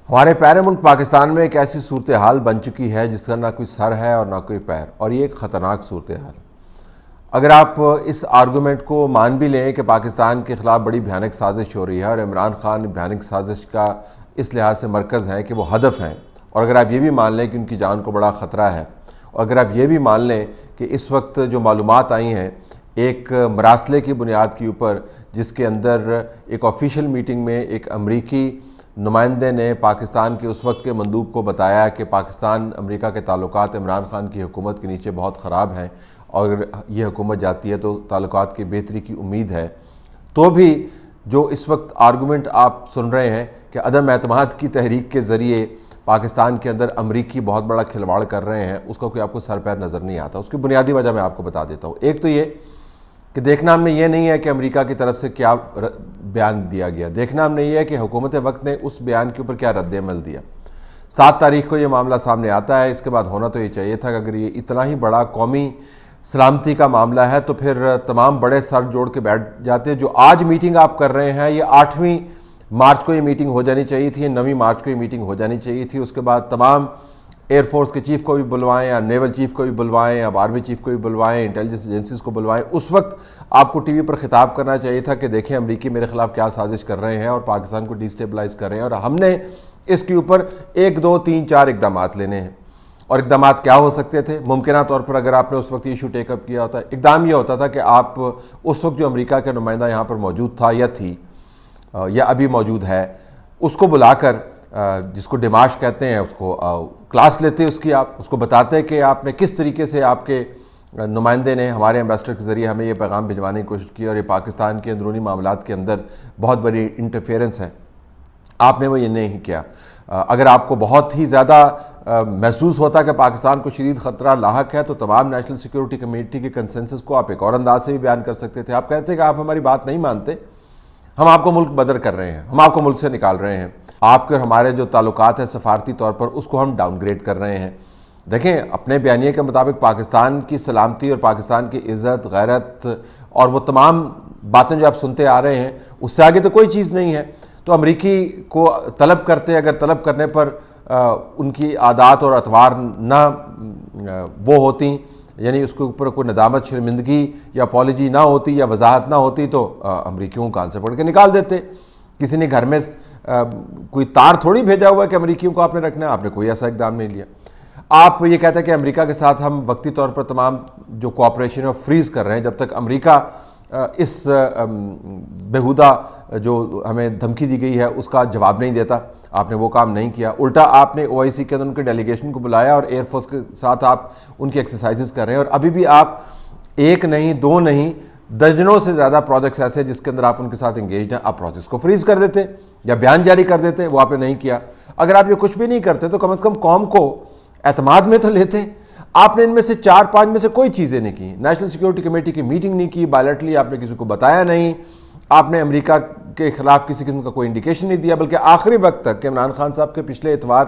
ہمارے پیارے ملک پاکستان میں ایک ایسی صورتحال بن چکی ہے جس کا نہ کوئی سر ہے اور نہ کوئی پیر، اور یہ ایک خطرناک صورتحال۔ اگر آپ اس آرگومنٹ کو مان بھی لیں کہ پاکستان کے خلاف بڑی بھیانک سازش ہو رہی ہے اور عمران خان بھیانک سازش کا اس لحاظ سے مرکز ہے کہ وہ ہدف ہیں، اور اگر آپ یہ بھی مان لیں کہ ان کی جان کو بڑا خطرہ ہے، اور اگر آپ یہ بھی مان لیں کہ اس وقت جو معلومات آئی ہیں ایک مراسلے کی بنیاد کے اوپر، جس کے اندر ایک آفیشیل میٹنگ میں ایک امریکی نمائندے نے پاکستان کے اس وقت کے مندوب کو بتایا کہ پاکستان امریکہ کے تعلقات عمران خان کی حکومت کے نیچے بہت خراب ہیں، اور اگر یہ حکومت جاتی ہے تو تعلقات کی بہتری کی امید ہے، تو بھی جو اس وقت آرگومنٹ آپ سن رہے ہیں کہ عدم اعتماد کی تحریک کے ذریعے پاکستان کے اندر امریکی بہت بڑا کھلواڑ کر رہے ہیں، اس کا کوئی آپ کو سر پیر نظر نہیں آتا۔ اس کی بنیادی وجہ میں آپ کو بتا دیتا ہوں۔ ایک تو یہ کہ دیکھنا ہم نے یہ نہیں ہے کہ امریکہ کی طرف سے کیا بیان دیا گیا، دیکھنا ہم نے یہ ہے کہ حکومت وقت نے اس بیان کے اوپر کیا رد عمل دیا۔ 7 تاریخ کو یہ معاملہ سامنے آتا ہے، اس کے بعد ہونا تو یہ چاہیے تھا کہ اگر یہ اتنا ہی بڑا قومی سلامتی کا معاملہ ہے تو پھر تمام بڑے سر جوڑ کے بیٹھ جاتے۔ جو آج میٹنگ آپ کر رہے ہیں، یہ 8ویں مارچ کو یہ میٹنگ ہو جانی چاہیے تھی، 9 مارچ کو یہ میٹنگ ہو جانی چاہیے تھی۔ اس کے بعد تمام ایئر فورس کے چیف کو بھی بلوائیں، یا نیول چیف کو بھی بلوائیں، یا آرمی چیف کو بھی بلوائیں، انٹیلیجنس ایجنسیز کو بلوائیں۔ اس وقت آپ کو ٹی وی پر خطاب کرنا چاہیے تھا کہ دیکھیں امریکی میرے خلاف کیا سازش کر رہے ہیں اور پاکستان کو ڈی اسٹیبلائز کر رہے ہیں، اور ہم نے اس کے اوپر 1 2 3 4 اقدامات لینے ہیں۔ اور اقدامات کیا ہو سکتے تھے؟ ممکنہ طور پر اگر آپ نے اس وقت یہ ایشو ٹیک اپ کیا ہوتا ہے، اقدام یہ ہوتا تھا کہ آپ اس وقت جو امریکہ کا نمائندہ یہاں پر موجود تھا یا تھی یا ابھی موجود ہے، اس کو بلا کر، جس کو ڈیماش کہتے ہیں، اس کو کلاس لیتے، اس کی آپ اس کو بتاتے کہ آپ نے کس طریقے سے آپ کے نمائندے نے ہمارے ایمبیسڈر کے ذریعے ہمیں یہ پیغام بھجوانے کی کوشش کی، اور یہ پاکستان کے اندرونی معاملات کے اندر بہت بڑی انٹرفیئرنس ہے۔ آپ نے وہ یہ نہیں کیا۔ اگر آپ کو بہت ہی زیادہ محسوس ہوتا کہ پاکستان کو شدید خطرہ لاحق ہے تو تمام نیشنل سیکیورٹی کمیٹی کے کنسنسس کو آپ ایک اور انداز سے بھی بیان کر سکتے تھے۔ آپ کہتے کہ آپ ہماری بات نہیں مانتے، ہم آپ کو ملک بدر کر رہے ہیں، ہم آپ کو ملک سے نکال رہے ہیں، آپ کے اور ہمارے جو تعلقات ہیں سفارتی طور پر اس کو ہم ڈاؤن گریڈ کر رہے ہیں۔ دیکھیں، اپنے بیانیے کے مطابق پاکستان کی سلامتی اور پاکستان کی عزت، غیرت اور وہ تمام باتیں جو آپ سنتے آ رہے ہیں، اس سے آگے تو کوئی چیز نہیں ہے۔ تو امریکی کو طلب کرتے، اگر طلب کرنے پر ان کی عادات اور اطوار نہ وہ ہوتی، یعنی اس کے اوپر کوئی ندامت، شرمندگی یا اپالوجی نہ ہوتی یا وضاحت نہ ہوتی، تو امریکیوں کو کان سے پکڑ کے نکال دیتے۔ کسی نے گھر میں کوئی تار تھوڑی بھیجا ہوا ہے کہ امریکیوں کو آپ نے رکھنا ہے، آپ نے کوئی ایسا اقدام نہیں لیا۔ آپ یہ کہتے ہیں کہ امریکہ کے ساتھ ہم وقتی طور پر تمام جو کوآپریشن ہے فریز کر رہے ہیں جب تک امریکہ اس بیہودہ جو ہمیں دھمکی دی گئی ہے اس کا جواب نہیں دیتا۔ آپ نے وہ کام نہیں کیا، الٹا آپ نے OIC کے اندر ان کے ڈیلیگیشن کو بلایا اور ایئر فورس کے ساتھ آپ ان کی ایکسرسائزز کر رہے ہیں، اور ابھی بھی آپ 1 نہیں 2 نہیں درجنوں سے زیادہ پروجیکٹس ایسے ہیں جس کے اندر آپ ان کے ساتھ انگیجڈ ہیں۔ آپ پروجیکٹس کو فریز کر دیتے یا بیان جاری کر دیتے، وہ آپ نے نہیں کیا۔ اگر آپ یہ کچھ بھی نہیں کرتے تو کم از کم قوم کو اعتماد میں تو لیتے۔ آپ نے ان میں سے 4-5 میں سے کوئی چیزیں نہیں کی۔ نیشنل سیکیورٹی کمیٹی کی میٹنگ نہیں کی، بائیلیٹرلی آپ نے کسی کو بتایا نہیں، آپ نے امریکہ کے خلاف کسی قسم کا کوئی انڈیکیشن نہیں دیا، بلکہ آخری وقت تک کہ عمران خان صاحب کے پچھلے اتوار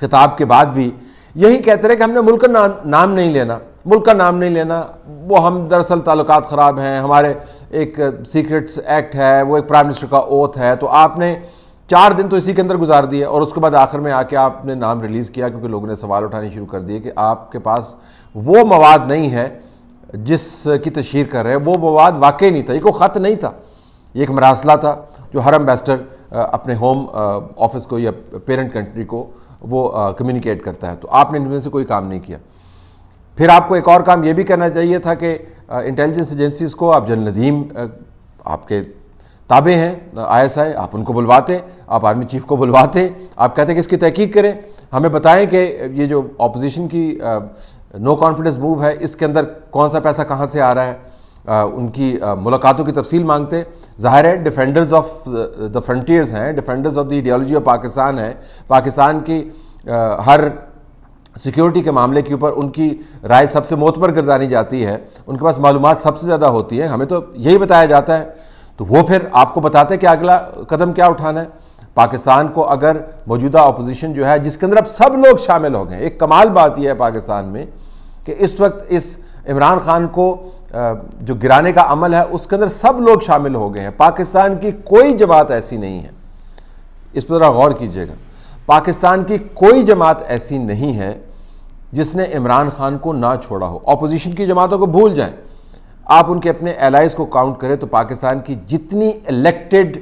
خطاب کے بعد بھی یہی کہتے رہے کہ ہم نے ملک کا نام نہیں لینا، ملک کا نام نہیں لینا، وہ ہم دراصل تعلقات خراب ہیں، ہمارے ایک سیکرٹس ایکٹ ہے، وہ ایک پرائم منسٹر کا اوتھ ہے۔ تو آپ نے 4 دن تو اسی کے اندر گزار دیے، اور اس کے بعد آخر میں آ کے آپ نے نام ریلیز کیا کیونکہ لوگوں نے سوال اٹھانے شروع کر دیے کہ آپ کے پاس وہ مواد نہیں ہے جس کی تشہیر کر رہے ہیں، وہ مواد واقعی نہیں تھا، یہ کوئی خط نہیں تھا، یہ ایک مراسلہ تھا جو ہر ایمبیسڈر اپنے ہوم آفس کو یا پیرنٹ کنٹری کو وہ کمیونیکیٹ کرتا ہے۔ تو آپ نے ان میں سے کوئی کام نہیں کیا۔ پھر آپ کو ایک اور کام یہ بھی کرنا چاہیے تھا کہ انٹیلیجنس ایجنسیز کو، آپ جنرل ندیم آپ کے تابع ہیں ISI، آپ ان کو بلواتے، آپ آرمی چیف کو بلواتے، آپ کہتے کہ اس کی تحقیق کریں، ہمیں بتائیں کہ یہ جو اپوزیشن کی نو کانفیڈنس موو ہے اس کے اندر کون سا پیسہ کہاں سے آ رہا ہے، ان کی ملاقاتوں کی تفصیل مانگتے۔ ظاہر ہے ڈیفینڈرز آف دا فرنٹیئرز ہیں، defenders of the ideology of Pakistan ہیں، پاکستان کی ہر سیکیورٹی کے معاملے کے اوپر ان کی رائے سب سے معتبر گردانی جاتی ہے، ان کے پاس معلومات سب سے زیادہ ہوتی ہیں، ہمیں تو یہی بتایا جاتا ہے۔ تو وہ پھر آپ کو بتاتے کہ اگلا قدم کیا اٹھانا ہے۔ پاکستان کو اگر موجودہ اپوزیشن جو ہے جس کے اندر اب سب لوگ شامل ہو گئے، ایک کمال بات یہ ہے پاکستان میں کہ اس وقت اس عمران خان کو جو گرانے کا عمل ہے اس کے اندر سب لوگ شامل ہو گئے ہیں، پاکستان کی کوئی جماعت ایسی نہیں ہے، اس پر ذرا غور کیجیے گا. پاکستان کی کوئی جماعت ایسی نہیں ہے جس نے عمران خان کو نہ چھوڑا ہو. اپوزیشن کی جماعتوں کو بھول جائیں, آپ ان کے اپنے الائز کو کاؤنٹ کریں تو پاکستان کی جتنی الیکٹڈ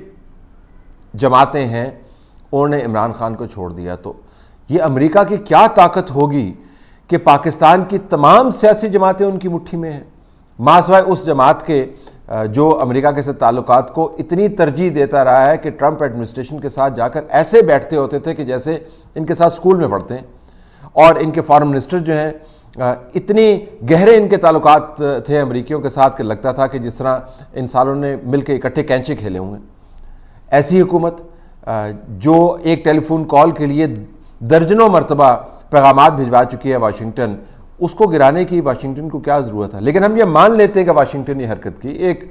جماعتیں ہیں انہوں نے عمران خان کو چھوڑ دیا. تو یہ امریکہ کی کیا طاقت ہوگی کہ پاکستان کی تمام سیاسی جماعتیں ان کی مٹھی میں ہیں, ماں سوائے اس جماعت کے جو امریکہ کے ساتھ تعلقات کو اتنی ترجیح دیتا رہا ہے کہ ٹرمپ ایڈمنسٹریشن کے ساتھ جا کر ایسے بیٹھتے ہوتے تھے کہ جیسے ان کے ساتھ اسکول میں پڑھتے ہیں, اور ان کے فارن منسٹر جو ہیں اتنی گہرے ان کے تعلقات تھے امریکیوں کے ساتھ کہ لگتا تھا کہ جس طرح ان سالوں نے مل کے اکٹھے کینچے کھیلے ہوئے ہیں. ایسی حکومت جو ایک ٹیلی فون کال کے لیے درجنوں مرتبہ پیغامات بھجوا چکی ہے واشنگٹن, اس کو گرانے کی واشنگٹن کو کیا ضرورت ہے؟ لیکن ہم یہ مان لیتے ہیں کہ واشنگٹن یہ حرکت کی. ایک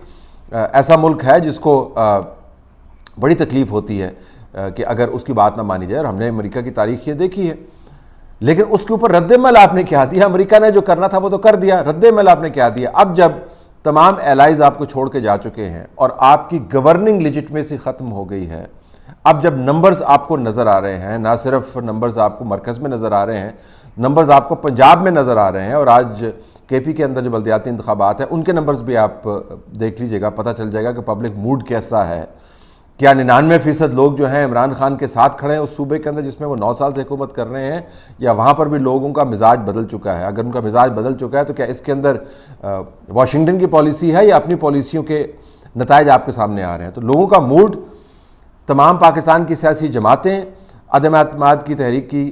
ایسا ملک ہے جس کو بڑی تکلیف ہوتی ہے کہ اگر اس کی بات نہ مانی جائے, اور ہم نے امریکہ کی تاریخ یہ دیکھی ہے. لیکن اس کے اوپر رد عمل آپ نے کیا دیا؟ امریکہ نے جو کرنا تھا وہ تو کر دیا, رد عمل آپ نے کیا دیا؟ اب جب تمام الائز آپ کو چھوڑ کے جا چکے ہیں اور آپ کی گورننگ لیجٹمیسی ختم ہو گئی ہے, اب جب نمبرز آپ کو نظر آ رہے ہیں, نہ صرف نمبرز آپ کو مرکز میں نظر آ رہے ہیں, نمبرز آپ کو پنجاب میں نظر آ رہے ہیں, اور آج کے پی کے اندر جو بلدیاتی انتخابات ہیں ان کے نمبرز بھی آپ دیکھ لیجئے گا, پتہ چل جائے گا کہ پبلک موڈ کیسا ہے. کیا 99% لوگ جو ہیں عمران خان کے ساتھ کھڑے ہیں اس صوبے کے اندر جس میں وہ 9 سال سے حکومت کر رہے ہیں, یا وہاں پر بھی لوگوں کا مزاج بدل چکا ہے؟ اگر ان کا مزاج بدل چکا ہے تو کیا اس کے اندر واشنگٹن کی پالیسی ہے یا اپنی پالیسیوں کے نتائج آپ کے سامنے آ رہے ہیں؟ تو لوگوں کا موڈ, تمام پاکستان کی سیاسی جماعتیں, عدم اعتماد کی تحریک کی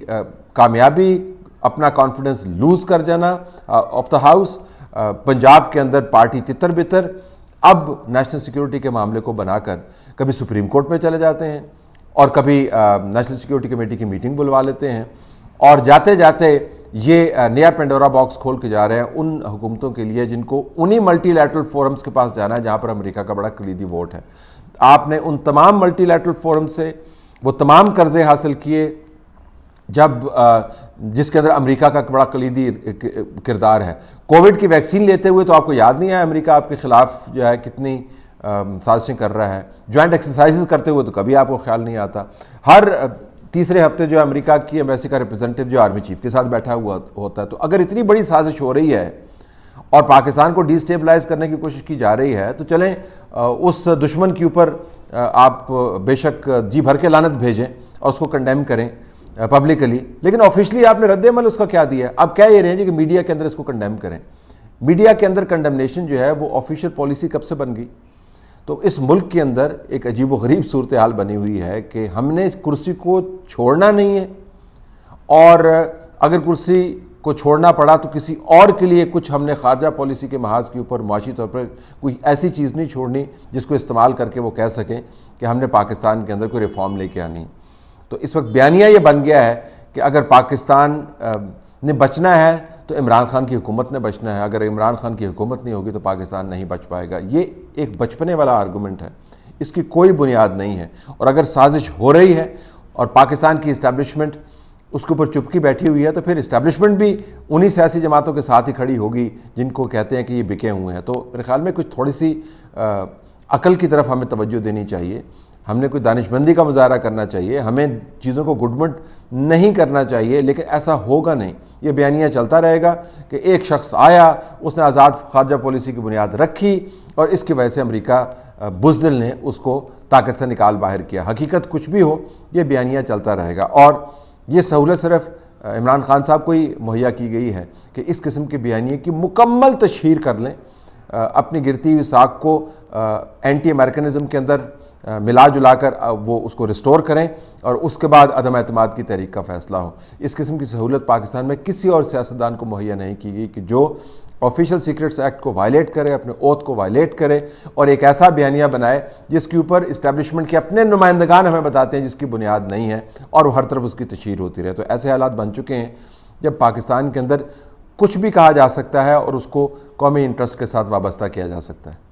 کامیابی, اپنا کانفیڈنس لوز کر جانا آف دا ہاؤس, پنجاب کے اندر پارٹی تتر بتر, اب نیشنل سیکیورٹی کے معاملے کو بنا کر کبھی سپریم کورٹ میں چلے جاتے ہیں اور کبھی نیشنل سیکیورٹی کمیٹی کی میٹنگ بلوا لیتے ہیں, اور جاتے جاتے یہ نیا پینڈورا باکس کھول کے جا رہے ہیں ان حکومتوں کے لیے جن کو انہی ملٹی لیٹرل فورمز کے پاس جانا ہے جہاں پر امریکہ کا بڑا کلیدی ووٹ ہے. آپ نے ان تمام ملٹی لیٹرل فورم سے وہ تمام قرضے حاصل کیے جب جس کے اندر امریکہ کا بڑا کلیدی کردار ہے. کووڈ کی ویکسین لیتے ہوئے تو آپ کو یاد نہیں ہے امریکہ آپ کے خلاف جو ہے کتنی سازشیں کر رہا ہے. جوائنٹ ایکسرسائزز کرتے ہوئے تو کبھی آپ کو خیال نہیں آتا. ہر تیسرے ہفتے جو امریکہ کی ایمبیسی کا ریپرزینٹیو جو آرمی چیف کے ساتھ بیٹھا ہوا ہوتا ہے. تو اگر اتنی بڑی سازش ہو رہی ہے اور پاکستان کو ڈی اسٹیبلائز کرنے کی کوشش کی جا رہی ہے تو چلیں اس دشمن کے اوپر آپ بے شک جی بھر کے لعنت بھیجیں اور اس کو کنڈیم کریں پبلکلی, لیکن آفیشلی آپ نے رد عمل اس کا کیا دیا ہے؟ اب کہہ یہ رہے ہیں کہ میڈیا کے اندر اس کو کنڈیم کریں. میڈیا کے اندر کنڈمنیشن جو ہے وہ آفیشیل پالیسی کب سے بن گئی؟ تو اس ملک کے اندر ایک عجیب و غریب صورتحال بنی ہوئی ہے کہ ہم نے اس کرسی کو چھوڑنا نہیں ہے, اور اگر کرسی کو چھوڑنا پڑا تو کسی اور کے لیے کچھ ہم نے خارجہ پالیسی کے محاذ کے اوپر معاشی طور پر کوئی ایسی چیز نہیں چھوڑنی جس کو استعمال کر کے وہ کہہ سکیں کہ ہم نے پاکستان کے اندر کوئی ریفارم لے کے آنی. تو اس وقت بیانیہ یہ بن گیا ہے کہ اگر پاکستان نے بچنا ہے تو عمران خان کی حکومت نے بچنا ہے, اگر عمران خان کی حکومت نہیں ہوگی تو پاکستان نہیں بچ پائے گا. یہ ایک بچپنے والا آرگومنٹ ہے, اس کی کوئی بنیاد نہیں ہے. اور اگر سازش ہو رہی ہے اور پاکستان کی اسٹیبلشمنٹ اس کے اوپر چپکی بیٹھی ہوئی ہے تو پھر اسٹیبلشمنٹ بھی انہی سیاسی جماعتوں کے ساتھ ہی کھڑی ہوگی جن کو کہتے ہیں کہ یہ بکے ہوئے ہیں. تو میرے خیال میں کچھ تھوڑی سی عقل کی طرف ہمیں توجہ دینی چاہیے, ہم نے کوئی دانش مندی کا مظاہرہ کرنا چاہیے, ہمیں چیزوں کو گڈمٹ نہیں کرنا چاہیے. لیکن ایسا ہوگا نہیں, یہ بیانیہ چلتا رہے گا کہ ایک شخص آیا, اس نے آزاد خارجہ پالیسی کی بنیاد رکھی اور اس کی وجہ سے امریکہ بزدل نے اس کو طاقت سے نکال باہر کیا. حقیقت کچھ بھی ہو, یہ بیانیہ چلتا رہے گا. اور یہ سہولت صرف عمران خان صاحب کو ہی مہیا کی گئی ہے کہ اس قسم کے بیانیے کی مکمل تشہیر کر لیں, اپنی گرتی ہوئی ساکھ کو اینٹی امریکنزم کے اندر ملا جلا کر وہ اس کو ریسٹور کریں, اور اس کے بعد عدم اعتماد کی تحریک کا فیصلہ ہو. اس قسم کی سہولت پاکستان میں کسی اور سیاستدان کو مہیا نہیں کی گئی کہ جو آفیشیل سیکرٹس ایکٹ کو وائلیٹ کرے, اپنے اوتھ کو وائلیٹ کرے اور ایک ایسا بیانیہ بنائے جس کے اوپر اسٹیبلشمنٹ کے اپنے نمائندگان ہمیں بتاتے ہیں جس کی بنیاد نہیں ہے, اور وہ ہر طرف اس کی تشہیر ہوتی رہے. تو ایسے حالات بن چکے ہیں جب پاکستان کے اندر کچھ بھی کہا جا سکتا ہے اور اس کو قومی انٹرسٹ کے ساتھ وابستہ کیا جا سکتا ہے.